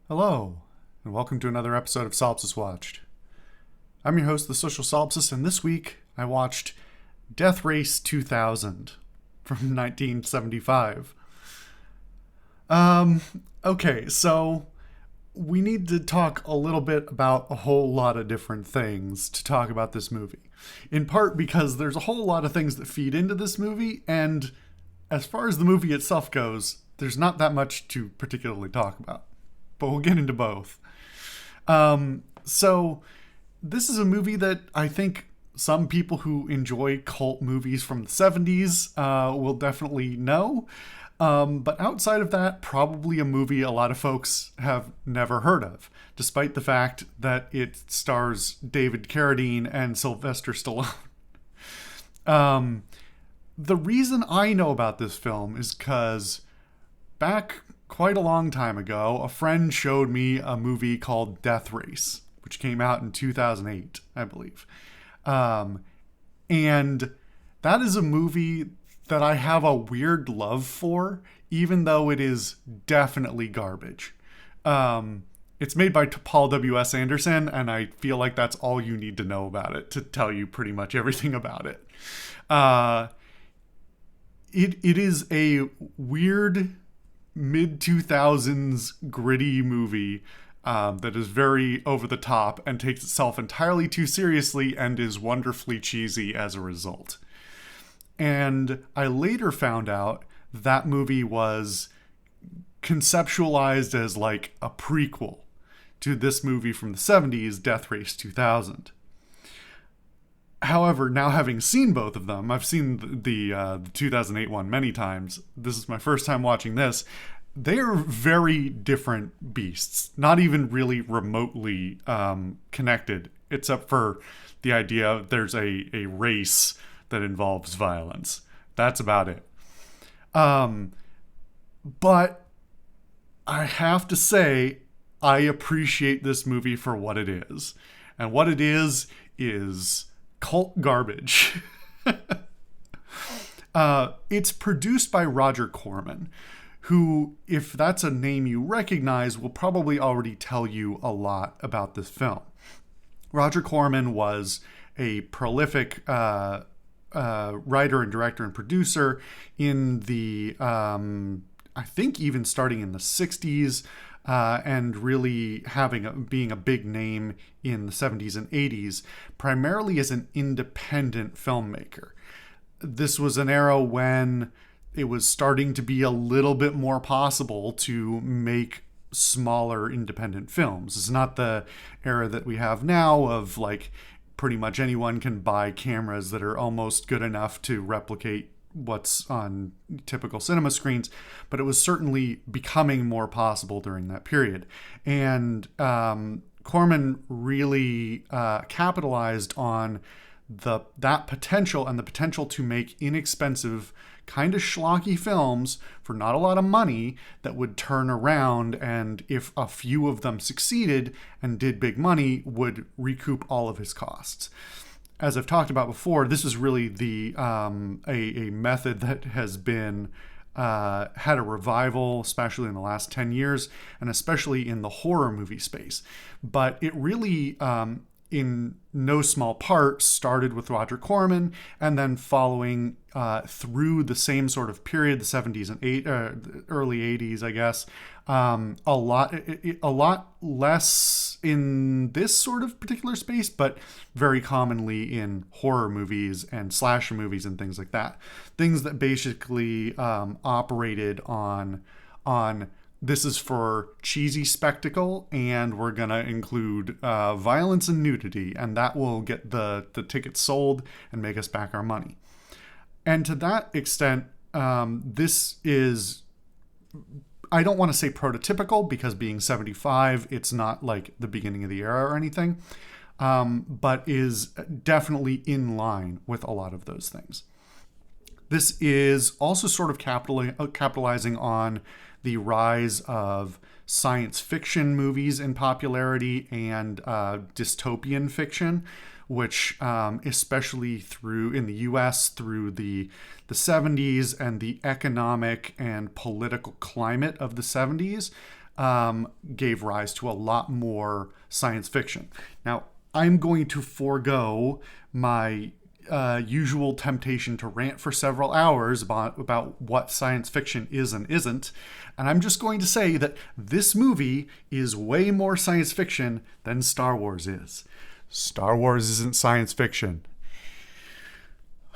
Hello, and welcome to another episode of Solipsist Watched. I'm your host, the Social Solipsist, and this week I watched Death Race 2000 from 1975. Okay, so we need to talk a little bit about a whole lot of different things to talk about this movie. In part because there's a whole lot of things that feed into this movie, and as far as the movie itself goes, there's not that much to particularly talk about. But we'll get into both. So this is a movie that I think some people who enjoy cult movies from the 70s will definitely know. But outside of that, probably a movie a lot of folks have never heard of, despite the fact that it stars David Carradine and Sylvester Stallone. The reason I know about this film is because back quite a long time ago, a friend showed me a movie called Death Race, which came out in 2008, I believe. And that is a movie that I have a weird love for, even though it is definitely garbage. It's made by Paul W.S. Anderson, and I feel like that's all you need to know about it to tell you pretty much everything about it. It is a weird mid 2000s gritty movie that is very over the top and takes itself entirely too seriously and is wonderfully cheesy as a result. And I later found out that movie was conceptualized as like a prequel to this movie from the 70s, Death Race 2000. However, now having seen both of them, I've seen the 2008 one many times. This is my first time watching this. They are very different beasts, not even really remotely connected, except for the idea there's a race that involves violence. That's about it. But I have to say, I appreciate this movie for what it is. And what it is cult garbage. It's produced by Roger Corman, who, if that's a name you recognize, will probably already tell you a lot about this film. Roger Corman was a prolific writer and director and producer in the, I think even starting in the 60s, and really being a big name in the 70s and 80s, primarily as an independent filmmaker. This was an era when it was starting to be a little bit more possible to make smaller independent films. It's not the era that we have now of like pretty much anyone can buy cameras that are almost good enough to replicate what's on typical cinema screens, but it was certainly becoming more possible during that period. And Corman really capitalized on that potential and the potential to make inexpensive, kind of schlocky films for not a lot of money that would turn around, and if a few of them succeeded and did big money, would recoup all of his costs. As I've talked about before, this is really a method that has been had a revival, especially in the last 10 years, and especially in the horror movie space. But it really, in no small part, started with Roger Corman, and then following through the same sort of period, the 70s and early 80s, I guess. A lot less in this sort of particular space, but very commonly in horror movies and slasher movies and things like that. Things that basically operated on this is for cheesy spectacle, and we're gonna include violence and nudity, and that will get the tickets sold and make us back our money. And to that extent, this is, I don't want to say prototypical, because being 75, it's not like the beginning of the era or anything, but is definitely in line with a lot of those things. This is also sort of capitalizing on the rise of science fiction movies in popularity and dystopian fiction, which especially through in the US through the 70s and the economic and political climate of the 70s, gave rise to a lot more science fiction. Now, I'm going to forego my usual temptation to rant for several hours about what science fiction is and isn't. And I'm just going to say that this movie is way more science fiction than Star Wars is. Star Wars isn't science fiction.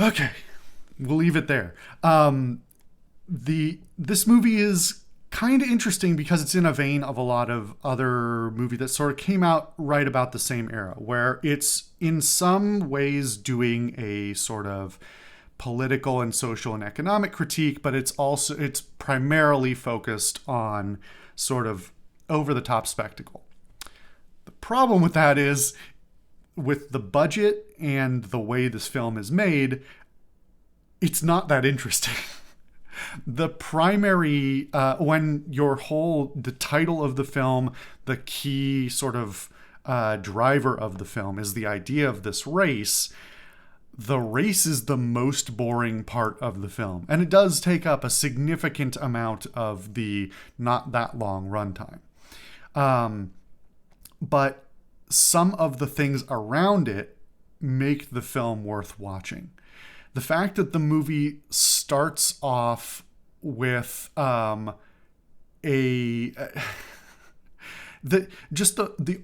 Okay, we'll leave it there. This movie is kind of interesting because it's in a vein of a lot of other movie that sort of came out right about the same era, where it's in some ways doing a sort of political and social and economic critique, but it's primarily focused on sort of over the top spectacle. The problem with that is, with the budget and the way this film is made, it's not that interesting. The primary, when the title of the film, the key sort of driver of the film is the idea of this race, the race is the most boring part of the film. And it does take up a significant amount of the not that long runtime. But some of the things around it make the film worth watching. The fact that the movie starts off with the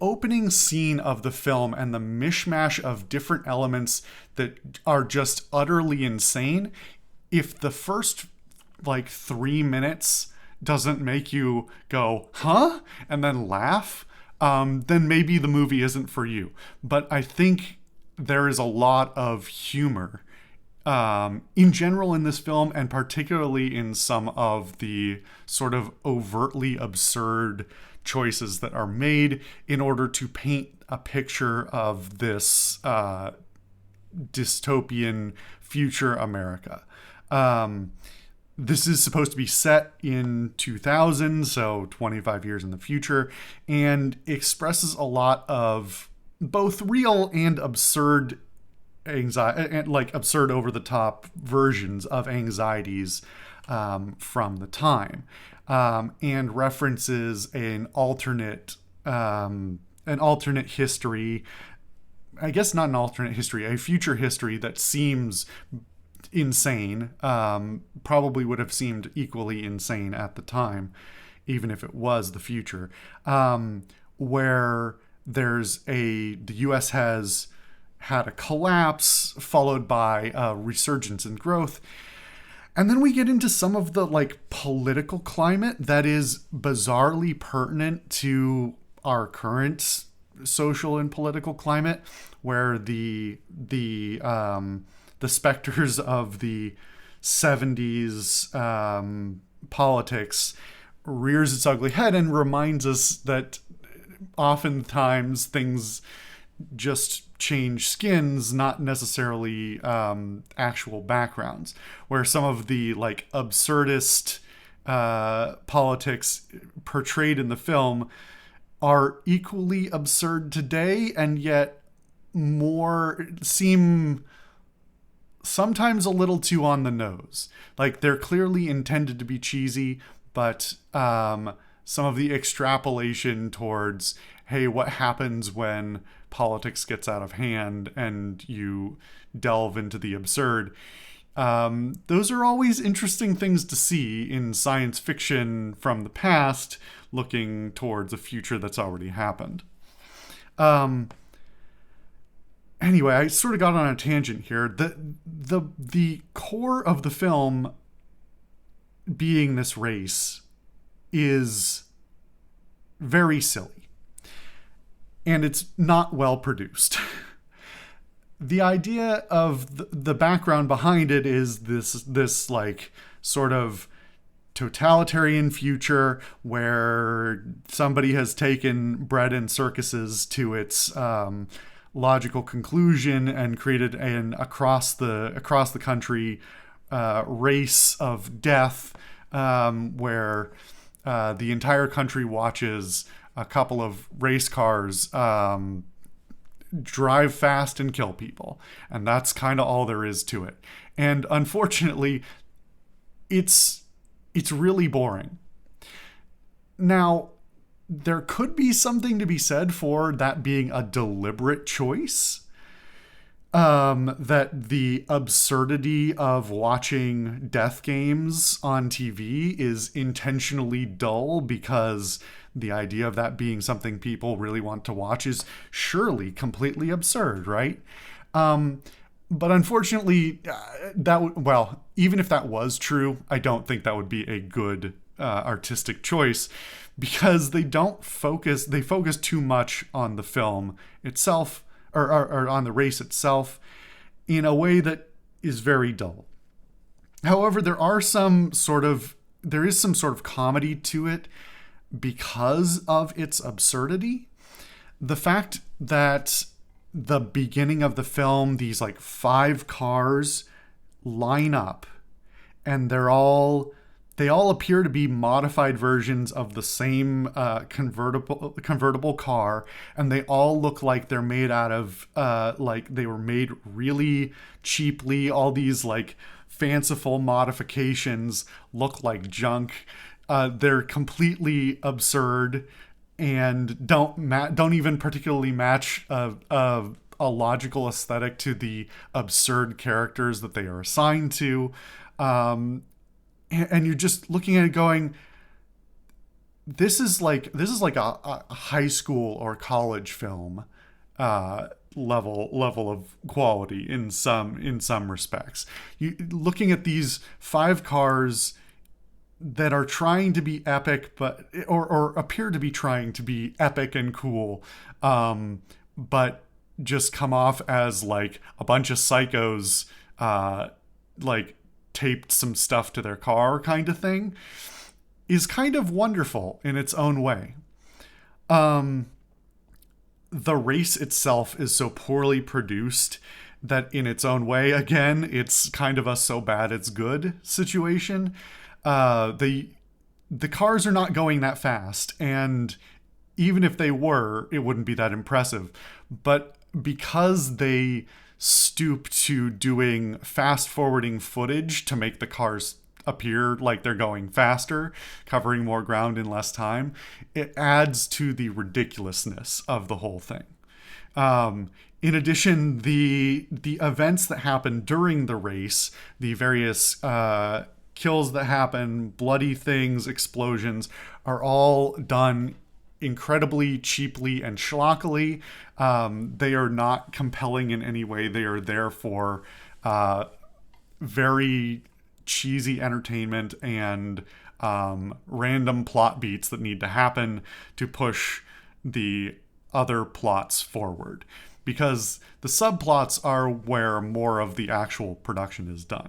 opening scene of the film and the mishmash of different elements that are just utterly insane. If the first 3 minutes doesn't make you go, huh? And then laugh, then maybe the movie isn't for you. But I think there is a lot of humor in general in this film, and particularly in some of the sort of overtly absurd choices that are made in order to paint a picture of this dystopian future America. This is supposed to be set in 2000, so 25 years in the future, and expresses a lot of both real and absurd anxiety, absurd over-the-top versions of anxieties from the time, and references an alternate history. I guess not an alternate history, a future history that seems insane. Probably would have seemed equally insane at the time, even if it was the future. Where the U.S. has had a collapse followed by a resurgence and growth. And then we get into some of the political climate that is bizarrely pertinent to our current social and political climate, where the specters of the 70s politics rears its ugly head and reminds us that oftentimes things just change skins, not necessarily actual backgrounds, where some of the absurdist politics portrayed in the film are equally absurd today, and yet seem sometimes a little too on the nose. They're clearly intended to be cheesy, but some of the extrapolation towards, hey, what happens when politics gets out of hand and you delve into the absurd. Those are always interesting things to see in science fiction from the past, looking towards a future that's already happened. Anyway, I sort of got on a tangent here. The core of the film, being this race, is very silly. And it's not well produced. The idea of the background behind it is this sort of totalitarian future where somebody has taken bread and circuses to its logical conclusion and created an across the country race of death, where the entire country watches a couple of race cars drive fast and kill people. And that's kind of all there is to it. And unfortunately, it's really boring. Now, there could be something to be said for that being a deliberate choice. That the absurdity of watching death games on TV is intentionally dull because the idea of that being something people really want to watch is surely completely absurd, right? But unfortunately, even if that was true, I don't think that would be a good artistic choice because they focus too much on the film itself or on the race itself in a way that is very dull. However, there is some sort of comedy to it because of its absurdity. The fact that the beginning of the film, these like 5 cars line up and they all appear to be modified versions of the same convertible car, and they all look like they're made out of like they were made really cheaply. All these like fanciful modifications look like junk. They're completely absurd and don't even particularly match a logical aesthetic to the absurd characters that they are assigned to. And you're just looking at it going, this is like a high school or college film level of quality in some respects. You looking at these 5 cars that are trying to be epic, but or appear to be trying to be epic and cool, but just come off as like a bunch of psychos, like taped some stuff to their car kind of thing, is kind of wonderful in its own way. The race itself is so poorly produced that in its own way, again, it's kind of a so bad it's good situation. The cars are not going that fast, and even if they were, it wouldn't be that impressive. But because they stoop to doing fast forwarding footage to make the cars appear like they're going faster, covering more ground in less time, it adds to the ridiculousness of the whole thing. In addition, the events that happen during the race, the various kills that happen, bloody things, explosions, are all done incredibly cheaply and schlockily. They are not compelling in any way. They are there for very cheesy entertainment and random plot beats that need to happen to push the other plots forward, because the subplots are where more of the actual production is done.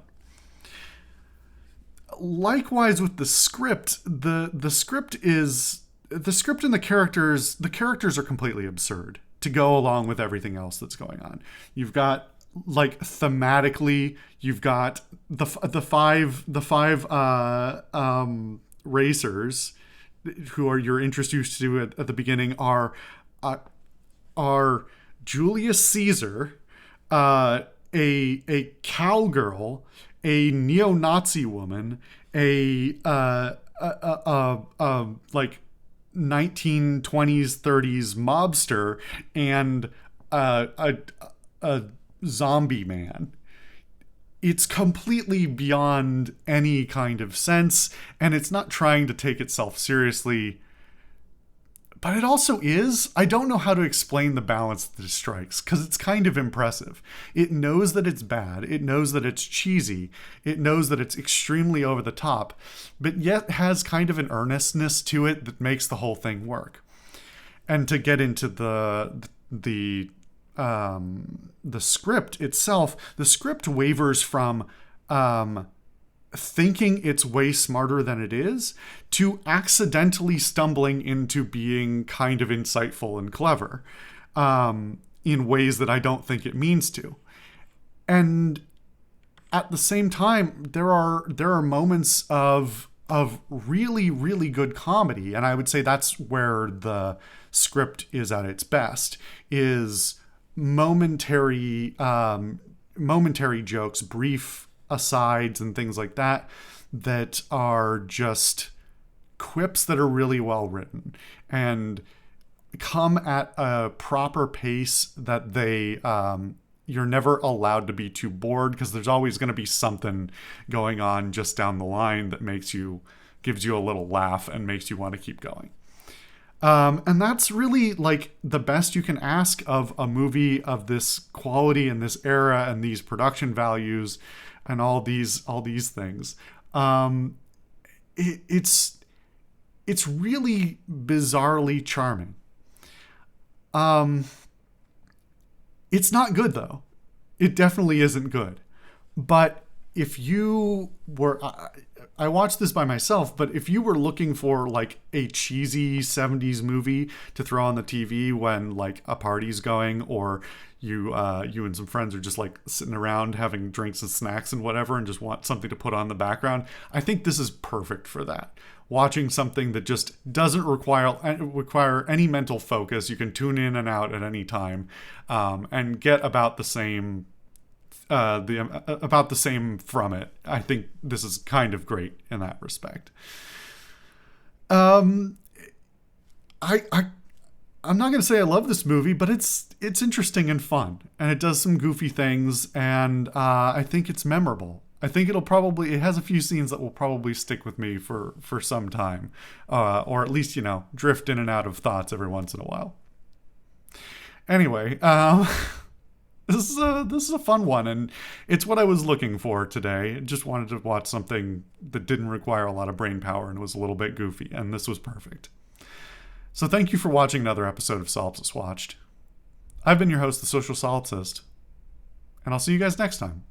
Likewise with the script, the script and the characters are completely absurd to go along with everything else that's going on. You've got, like, thematically, you've got the five racers who you're introduced to at the beginning are Julius Caesar, a cowgirl, a neo-Nazi woman, a like 1920s 30s mobster, and a zombie man. It's completely beyond any kind of sense, and it's not trying to take itself seriously, but it also is. I don't know how to explain the balance that it strikes, because it's kind of impressive. It knows that it's bad. It knows that it's cheesy. It knows that it's extremely over the top, but yet has kind of an earnestness to it that makes the whole thing work. And to get into the script itself, the script wavers from thinking it's way smarter than it is to accidentally stumbling into being kind of insightful and clever in ways that I don't think it means to. And at the same time, there are moments of really, really good comedy, and I would say that's where the script is at its best, is momentary jokes, brief asides and things like that are just quips that are really well written and come at a proper pace that they you're never allowed to be too bored, because there's always going to be something going on just down the line that gives you a little laugh and makes you want to keep going. And that's really like the best you can ask of a movie of this quality and this era and these production values and all these things. It's really bizarrely charming. It's not good though. It definitely isn't good. But if you were, I watched this by myself, but if you were looking for like a cheesy 70s movie to throw on the TV when like a party's going, or you and some friends are just like sitting around having drinks and snacks and whatever and just want something to put on the background, I think this is perfect for that. Watching something that just doesn't require any mental focus. You can tune in and out at any time, and get about the same from it. I think this is kind of great in that respect. I'm not going to say I love this movie, but it's interesting and fun, and it does some goofy things, and I think it's memorable. I think it has a few scenes that will probably stick with me for some time, or at least, drift in and out of thoughts every once in a while. Anyway, this is a fun one, and it's what I was looking for today. Just wanted to watch something that didn't require a lot of brain power and was a little bit goofy, and this was perfect. So thank you for watching another episode of Solipsist Watched. I've been your host, the Social Solipsist, and I'll see you guys next time.